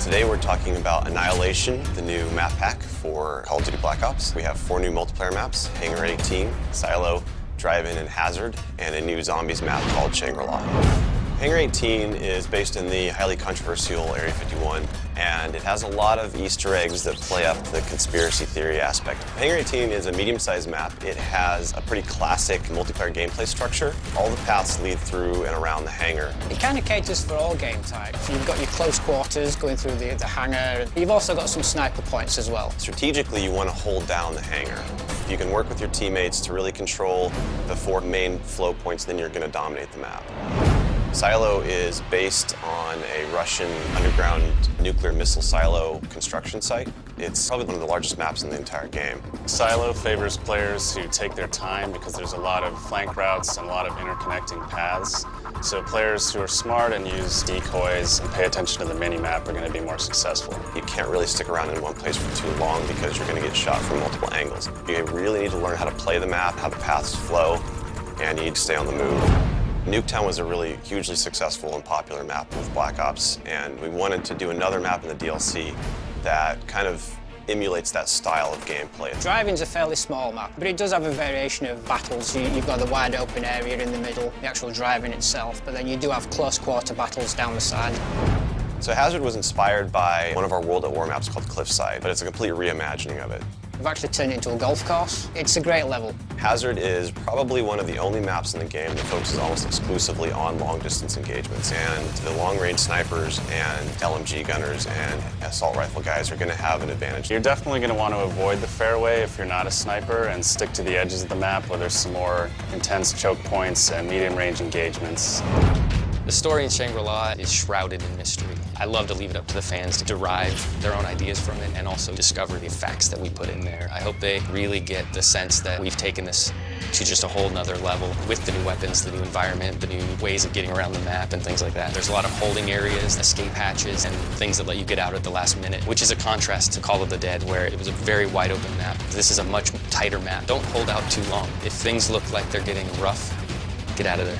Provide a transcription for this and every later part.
Today we're talking about Annihilation, the new map pack for Call of Duty Black Ops. We have 4 new multiplayer maps: Hangar 18, Silo, Drive-In, and Hazard, and a new zombies map called Shangri-La. Hangar 18 is based in the highly controversial Area 51, and it has a lot of Easter eggs that play up the conspiracy theory aspect. Hangar 18 is a medium-sized map. It has a pretty classic multiplayer gameplay structure. All the paths lead through and around the hangar. It kind of caters for all game types. You've got your close quarters going through the hangar. You've also got some sniper points as well. Strategically, you want to hold down the hangar. If you can work with your teammates to really control the 4 main flow points, then you're going to dominate the map. Silo is based on a Russian underground nuclear missile silo construction site. It's probably one of the largest maps in the entire game. Silo favors players who take their time because there's a lot of flank routes and a lot of interconnecting paths. So players who are smart and use decoys and pay attention to the mini-map are going to be more successful. You can't really stick around in one place for too long because you're going to get shot from multiple angles. You really need to learn how to play the map, how the paths flow, and you need to stay on the move. Nuketown was a really hugely successful and popular map with Black Ops, and we wanted to do another map in the DLC that kind of emulates that style of gameplay. Drive-In's a fairly small map, but it does have a variation of battles. You've got the wide open area in the middle, the actual Drive-In itself, but then you do have close quarter battles down the side. So Hazard was inspired by one of our World at War maps called Cliffside, but it's a complete reimagining of it. We've actually turned it into a golf course. It's a great level. Hazard is probably one of the only maps in the game that focuses almost exclusively on long-distance engagements, and the long-range snipers and LMG gunners and assault rifle guys are going to have an advantage. You're definitely going to want to avoid the fairway if you're not a sniper and stick to the edges of the map where there's some more intense choke points and medium-range engagements. The story in Shangri-La is shrouded in mystery. I love to leave it up to the fans to derive their own ideas from it and also discover the facts that we put in there. I hope they really get the sense that we've taken this to just a whole nother level with the new weapons, the new environment, the new ways of getting around the map and things like that. There's a lot of holding areas, escape hatches, and things that let you get out at the last minute, which is a contrast to Call of the Dead, where it was a very wide open map. This is a much tighter map. Don't hold out too long. If things look like they're getting rough, get out of there.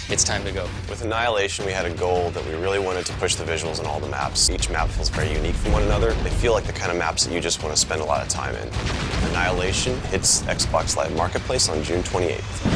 It's time to go. With Annihilation, we had a goal that we really wanted to push the visuals in all the maps. Each map feels very unique from one another. They feel like the kind of maps that you just want to spend a lot of time in. Annihilation hits Xbox Live Marketplace on June 28th.